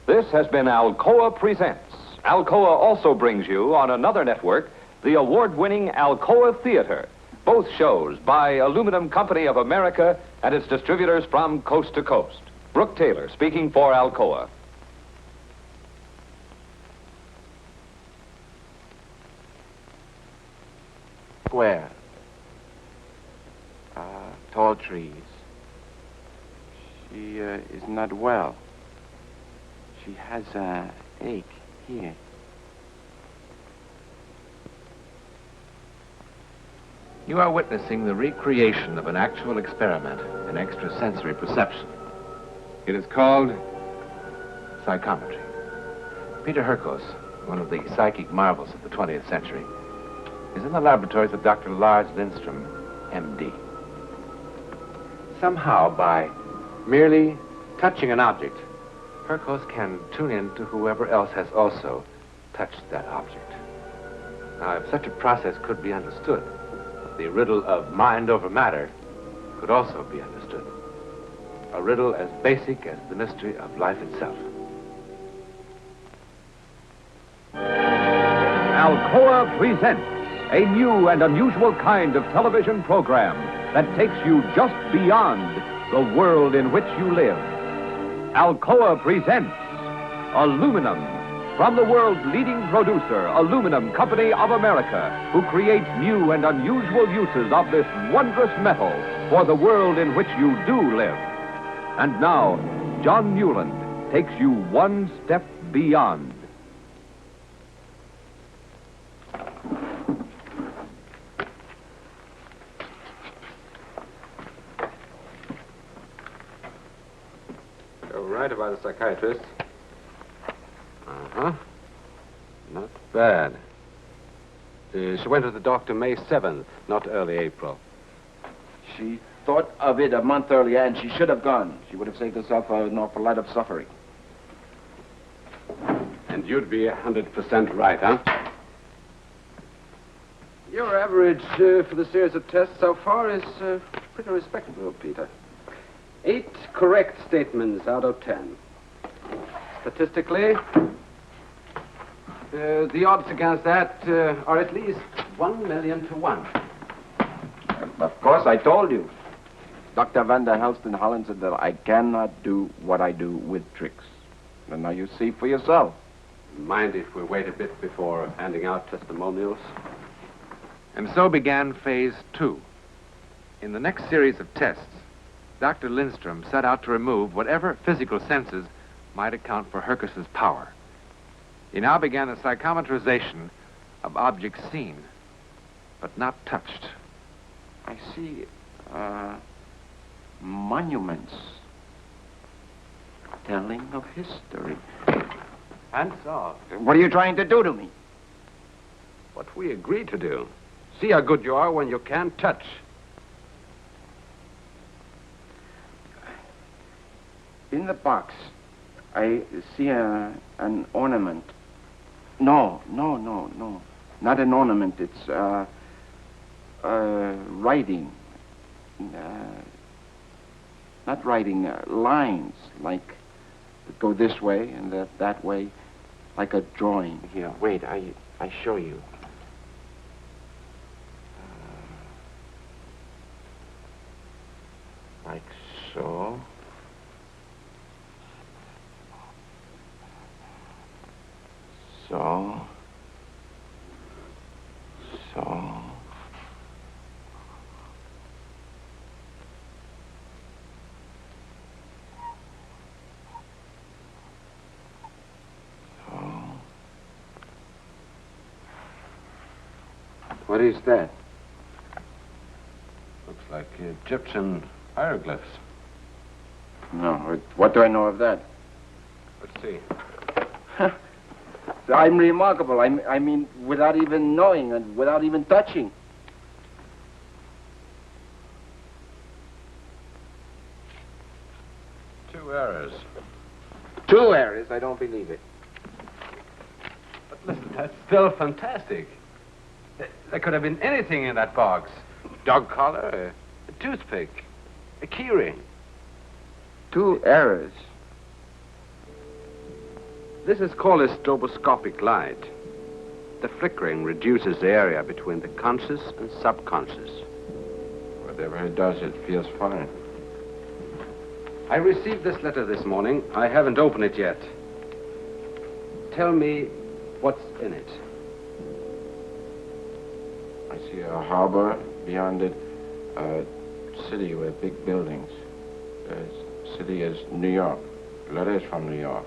This has been Alcoa Presents. Alcoa also brings you on another network the award-winning Alcoa Theater. Both shows by Aluminum Company of America and its distributors from coast to coast. Brooke Taylor speaking for Alcoa. Square. Tall trees. She is not well. She has an ache here. You are witnessing the recreation of an actual experiment in extrasensory perception. It is called psychometry. Peter Hurkos, one of the psychic marvels of the 20th century, is in the laboratories of Dr. Lars Lindstrom, MD. Somehow, by merely touching an object, Hurkos can tune in to whoever else has also touched that object. Now, if such a process could be understood, the riddle of mind over matter could also be understood. A riddle as basic as the mystery of life itself. Alcoa presents a new and unusual kind of television program that takes you just beyond the world in which you live. Alcoa presents Aluminum, from the world's leading producer, Aluminum Company of America, who creates new and unusual uses of this wondrous metal for the world in which you do live. And now, John Newland takes you one step beyond. You're right about the psychiatrist. Uh-huh. Not bad. She went to the doctor May 7th, not early April. She thought of it a month earlier, and she should have gone. She would have saved herself an awful lot of suffering. And you'd be 100% right, huh? Your average for the series of tests so far is pretty respectable, Peter. 8 correct statements out of 10. Statistically, the odds against that are at least 1,000,000 to 1. Of course, I told you. Dr. Van der Helst in Holland said that I cannot do what I do with tricks. And now you see for yourself. Mind if we wait a bit before handing out testimonials? And so began phase 2. In the next series of tests, Dr. Lindstrom set out to remove whatever physical senses might account for Hurkos' power. He now began the psychometrization of objects seen, but not touched. I see monuments telling of history. And so, What are you trying to do to me? what we agreed to do. See how good you are when you can't touch. In the box, I see an ornament. No. Not an ornament. It's writing. Not writing, lines, like go this way and that way, like a drawing. Here, wait, I show you. Like so. So. What is that? Looks like Egyptian hieroglyphs. No, what do I know of that? Let's see. I'm remarkable. I mean, without even knowing and without even touching. Two errors. 2 errors? I don't believe it. But listen, that's still fantastic. There could have been anything in that box. Dog collar, a toothpick, a keyring. 2 errors. This is called a stroboscopic light. The flickering reduces the area between the conscious and subconscious. Whatever it does, it feels fine. I received this letter this morning. I haven't opened it yet. Tell me what's in it. I see a harbor, beyond it, a city with big buildings. The city is New York. The letter is from New York.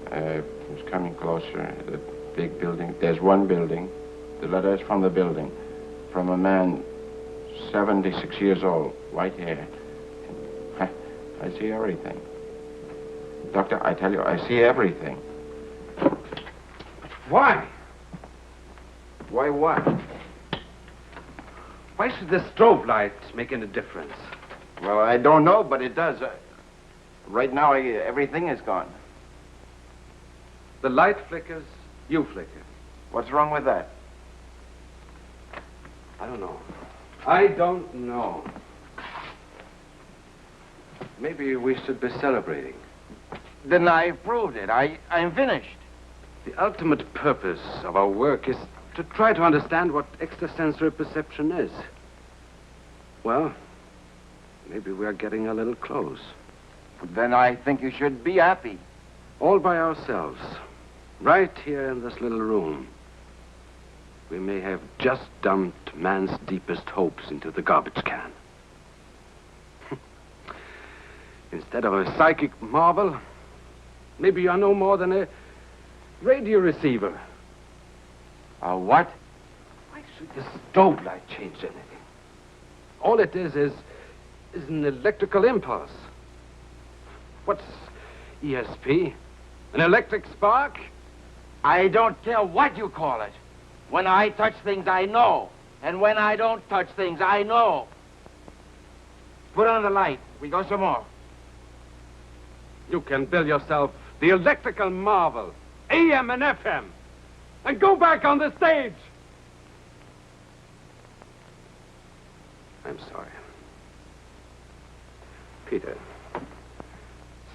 It's coming closer. The big building. There's one building. The letter is from the building. From a man 76 years old, white hair. I see everything. Doctor, I tell you, I see everything. Why? Why what? Why should the strobe light make any difference? Well, I don't know, but it does. Right now, everything is gone. The light flickers, you flicker. What's wrong with that? I don't know. I don't know. Maybe we should be celebrating. Then I proved it. I'm finished. The ultimate purpose of our work is to try to understand what extrasensory perception is. Well, maybe we are getting a little close. Then I think you should be happy. All by ourselves, right here in this little room. We may have just dumped man's deepest hopes into the garbage can. Instead of a psychic marvel, maybe you are no more than a radio receiver. A what? Why should the strobe light change anything? All it is an electrical impulse. What's ESP? An electric spark? I don't care what you call it. When I touch things, I know. And when I don't touch things, I know. Put on the light. We go some more. You can build yourself the electrical marvel, AM and FM, and go back on the stage. I'm sorry. Peter,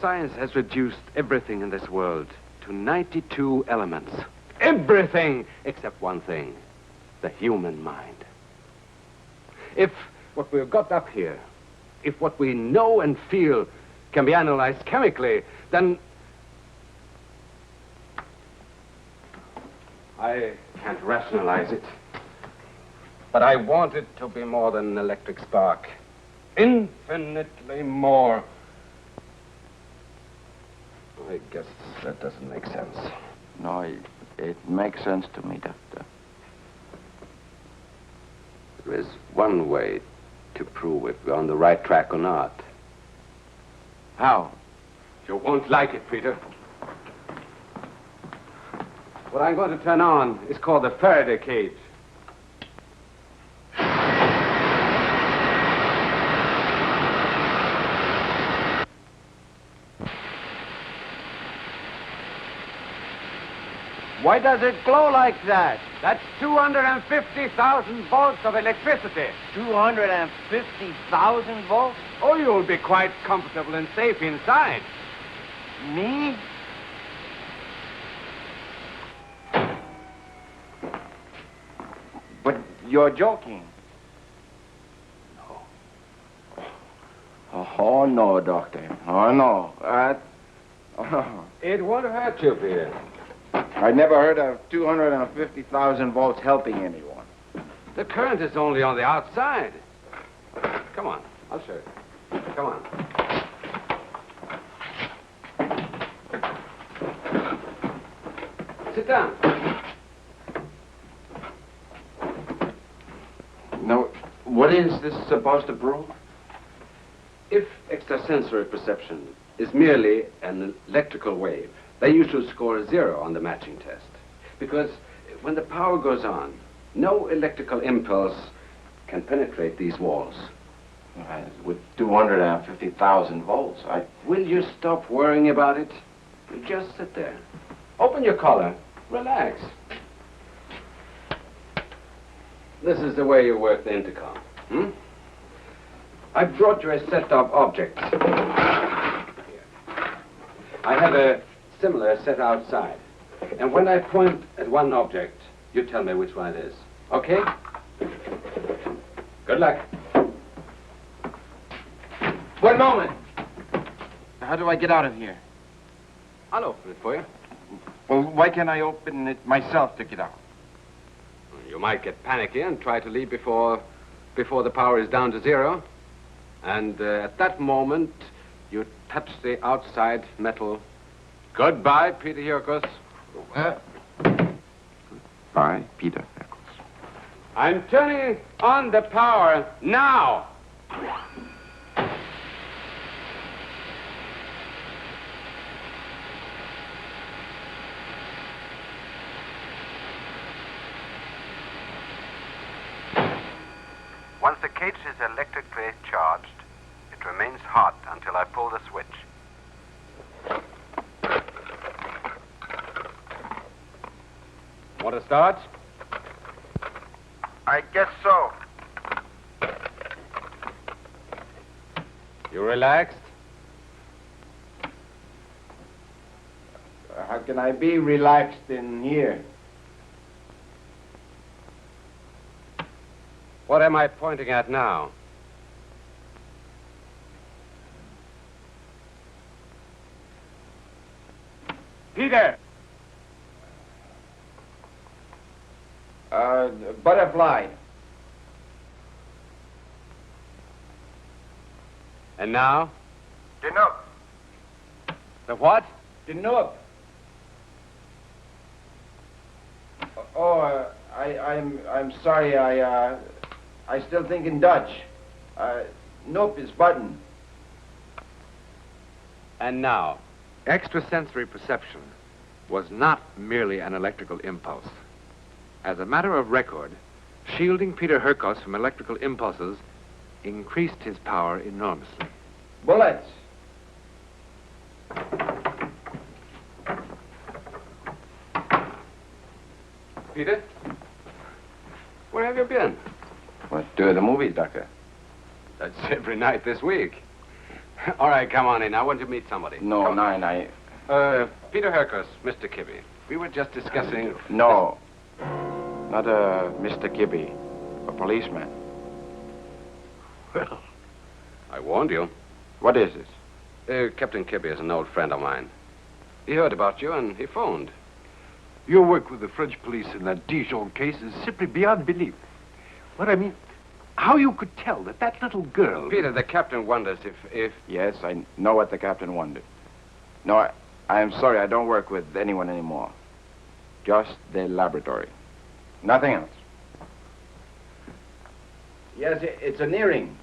science has reduced everything in this world to 92 elements. Everything except one thing, the human mind. If what we've got up here, if what we know and feel can be analyzed chemically, then I can't rationalize it. But I want it to be more than an electric spark. Infinitely more. I guess that doesn't make sense. No, it makes sense to me, Doctor. There is one way to prove if we're on the right track or not. How? You won't like it, Peter. What I'm going to turn on is called the Faraday cage. Why does it glow like that? That's 250,000 volts of electricity. 250,000 volts? Oh, you'll be quite comfortable and safe inside. Me? But you're joking. No. Oh, no, Doctor. Oh, no. It won't hurt you, Peter. I never heard of 250,000 volts helping anyone. The current is only on the outside. Come on, I'll show you. Come on. Sit down. Now, what is this supposed to prove? If extrasensory perception is merely an electrical wave, then you should score 0 on the matching test. Because when the power goes on, no electrical impulse can penetrate these walls. With 250,000 volts, Will you stop worrying about it? You just sit there. Open your collar. Relax. This is the way you work the intercom. I brought you a set of objects. Here. I have a similar set outside. And when I point at one object, you tell me which one it is. Okay? Good luck. One moment. How do I get out of here? I'll open it for you. Well, why can't I open it myself to get out? You might get panicky and try to leave before the power is down to zero. And at that moment, you touch the outside metal. Goodbye, Peter Hurkos. Bye, Peter Hurkos. I'm turning on the power now. Once the cage is electrically charged, it remains hot until I pull the switch. Want to start? I guess so. You relaxed? How can I be relaxed in here? What am I pointing at now? Peter! Butterfly. And now? Dinner. The what? The Nook. Oh, I'm sorry. I still think in Dutch. Nope is button. And now? Extrasensory perception was not merely an electrical impulse. As a matter of record, shielding Peter Hurkos from electrical impulses increased his power enormously. Bullets. Peter? Where have you been? What, to the movies, Doctor? That's every night this week. All right, come on in. I want to meet somebody. No, Come. I... Peter Hurkos, Mr. Kibbe. We were just discussing... No. Not Mr. Kibbe. A policeman. Well, I warned you. What is this? Captain Kibbe is an old friend of mine. He heard about you and he phoned. Your work with the French police in that Dijon case is simply beyond belief. What I mean, how you could tell that little girl... Peter, the captain wonders if... Yes, I know what the captain wondered. No, I'm sorry, I don't work with anyone anymore. Just the laboratory. Nothing else. Yes, it's an earring.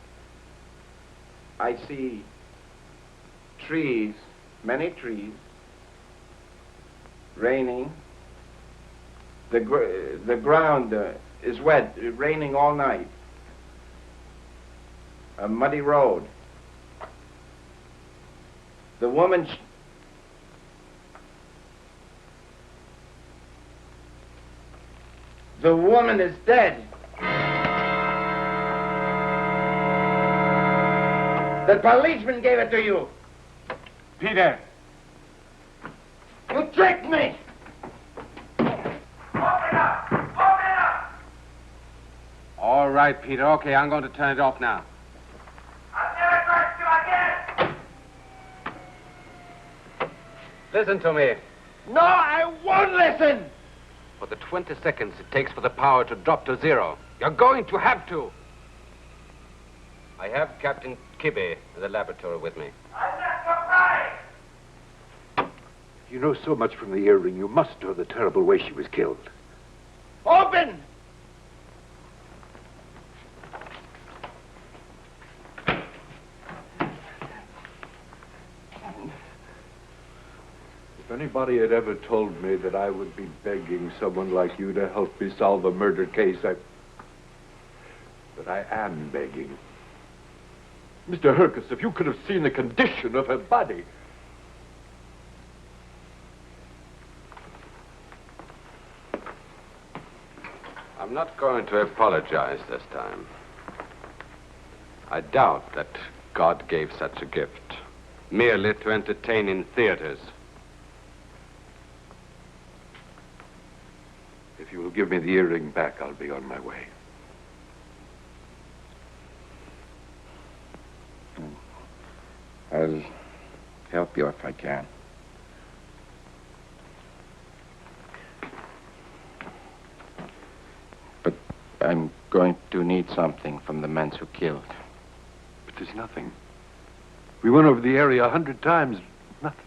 I see trees, many trees, raining. The ground is wet, raining all night. A muddy road. The woman... The woman is dead. The policeman gave it to you. Peter! You tricked me! All right, Peter. Okay, I'm going to turn it off now. I'll never trust you again. Listen to me. No, I won't listen! For the 20 seconds it takes for the power to drop to zero, you're going to have to. I have Captain Kibbe in the laboratory with me. I left your body. You know so much from the earring, you must know the terrible way she was killed. Open! If anybody had ever told me that I would be begging someone like you to help me solve a murder case, but I am begging. Mr. Hurkos, if you could have seen the condition of her body. I'm not going to apologize this time. I doubt that God gave such a gift merely to entertain in theaters. If you will give me the earring back, I'll be on my way. I'll help you if I can. But I'm going to need something from the men who killed. But there's nothing. We went over the area 100 times. Nothing.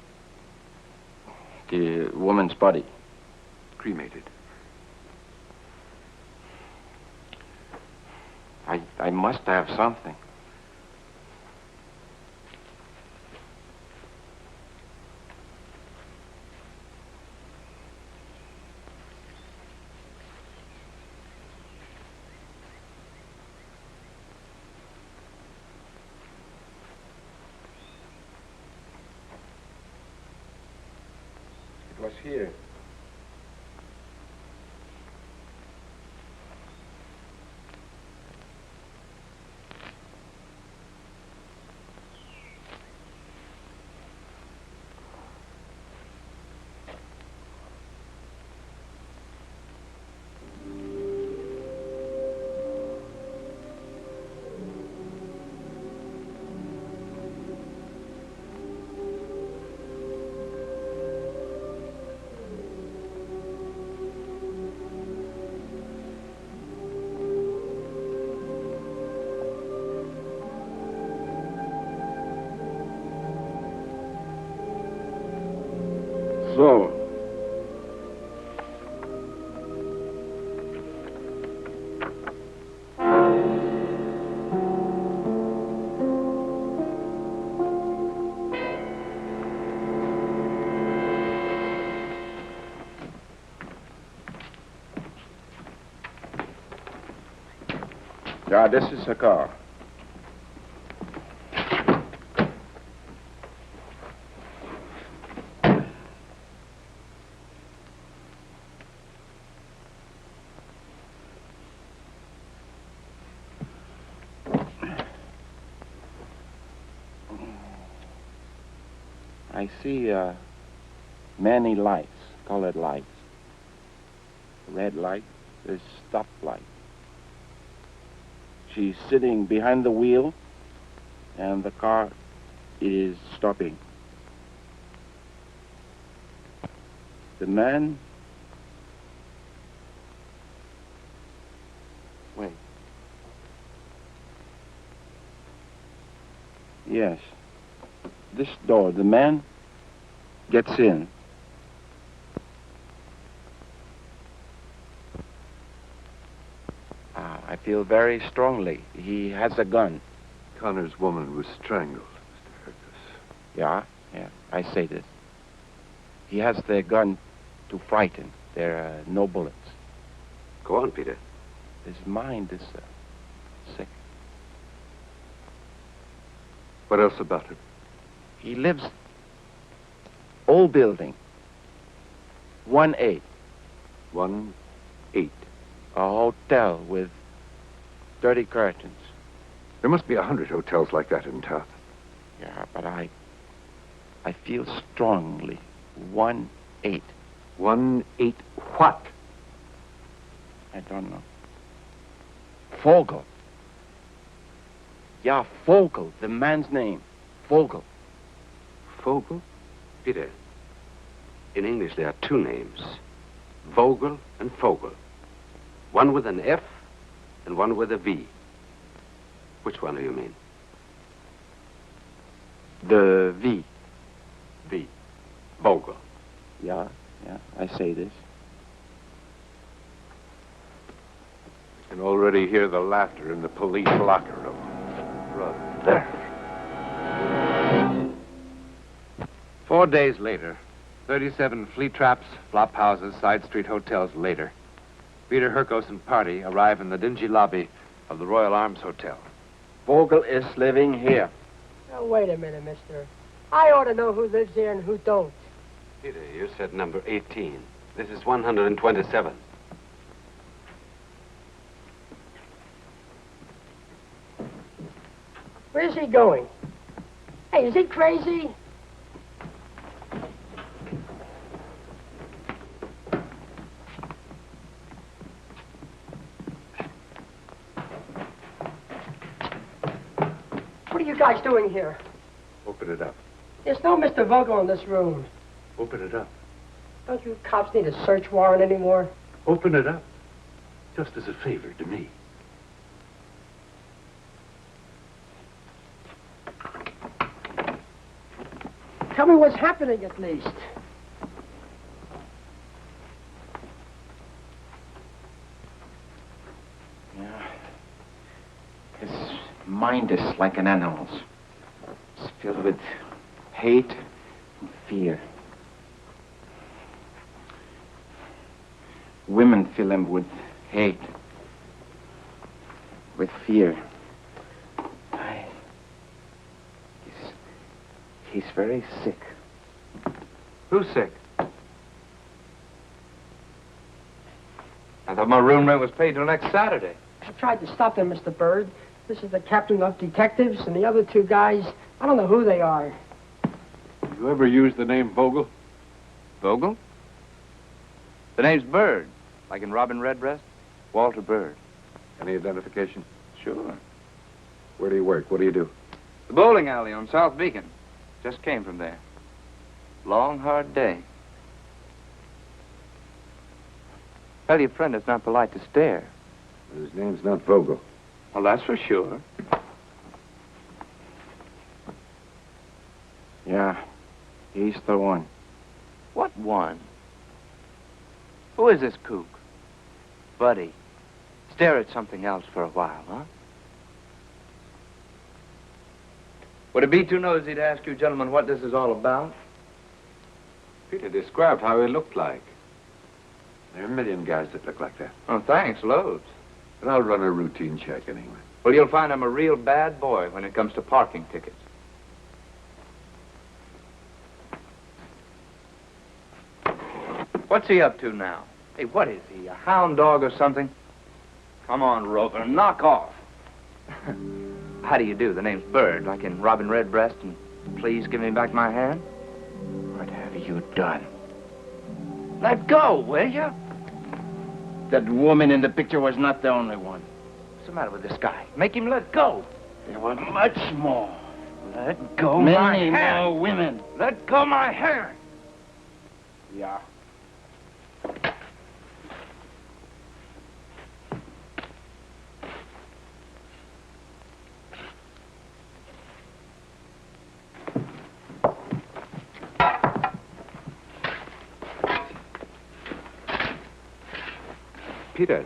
The woman's body. Cremated. I must have something. It was here. So, yeah, this is a car. I see many lights, colored lights. Red light, there's stop light. She's sitting behind the wheel, and the car is stopping. The man... Wait. Yes. This door, the man gets in. I feel very strongly. He has a gun. Connor's woman was strangled, Mr. Hurkos. Yeah, I say this. He has the gun to frighten. There are no bullets. Go on, Peter. His mind is sick. What else about him? He lives... Old building. 1-8. 1-8. A hotel with dirty curtains. There must be 100 hotels like that in town. Yeah, but I feel strongly. 1-8. 1-8 what? I don't know. Vogel. Yeah, Vogel, the man's name. Vogel. Vogel? Peter, in English there are two names. Vogel and Vogel. One with an F and one with a V. Which one do you mean? The V. V. Vogel. Yeah, I say this. I can already hear the laughter in the police locker room. Run. There. 4 days later, 37 flea traps, flop houses, side street hotels later, Peter Hurkos and party arrive in the dingy lobby of the Royal Arms Hotel. Vogel is living here. Now, wait a minute, mister. I ought to know who lives here and who don't. Peter, you said number 18. This is 127. Where's he going? Hey, is he crazy? guys doing here? Open it up. There's no Mr. Vogel in this room. Open it up. Don't you cops need a search warrant anymore? Open it up. Just as a favor to me. Tell me what's happening at least. Yeah. His mind is like an animal's. It's filled with hate and fear. Women fill him with hate, with fear. He's very sick. Who's sick? I thought my room rent was paid till next Saturday. I tried to stop them, Mr. Bird. This is the captain of detectives, and the other two guys, I don't know who they are. You ever use the name Vogel? Vogel? The name's Bird, like in Robin Redbreast. Walter Bird. Any identification? Sure. Where do you work? What do you do? The bowling alley on South Beacon. Just came from there. Long, hard day. Tell your friend it's not polite to stare. His name's not Vogel. Well, that's for sure. Yeah, he's the one. What one? Who is this kook? Buddy, stare at something else for a while, huh? Would it be too nosy to ask you gentlemen what this is all about? Peter described how he looked like. There are a million guys that look like that. Oh, thanks, loads. But I'll run a routine check anyway. Well, you'll find I'm a real bad boy when it comes to parking tickets. What's he up to now? Hey, what is he, a hound dog or something? Come on, Rover, knock off. How do you do? The name's Bird, like in Robin Redbreast, and please give me back my hand. What have you done? Let go, will you? That woman in the picture was not the only one. What's the matter with this guy? Make him let go. There were much more. Let go my hand. Many more women. Let go my hand. Yeah. Peter.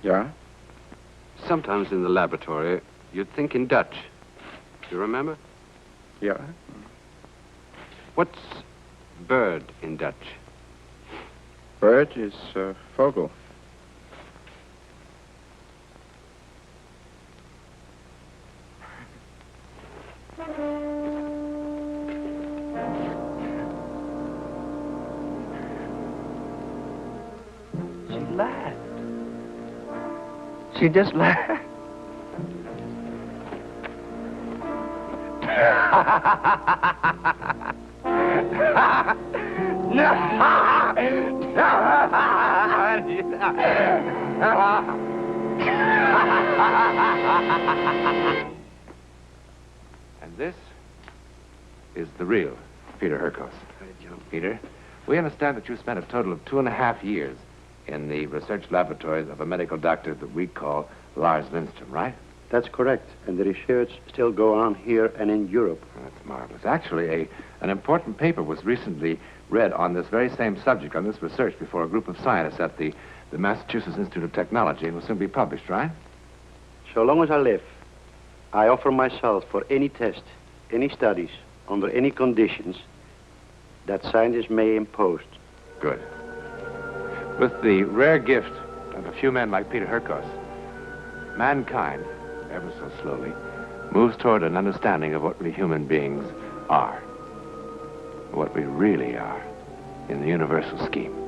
Yeah? Sometimes in the laboratory, you'd think in Dutch. Do you remember? Yeah. What's bird in Dutch? Bird is Vogel. She laughed. She just laughed. And this is the real Peter Hurkos. Peter, we understand that you spent a total of 2.5 years in the research laboratories of a medical doctor that we call Lars Lindstrom, right? That's correct. And the research still go on here and in Europe. That's marvelous. Actually, an important paper was recently read on this very same subject, on this research, before a group of scientists at the Massachusetts Institute of Technology, and will soon be published, right? So long as I live, I offer myself for any test, any studies, under any conditions that scientists may impose. Good. With the rare gift of a few men like Peter Hurkos, mankind, ever so slowly, moves toward an understanding of what we human beings are, what we really are in the universal scheme.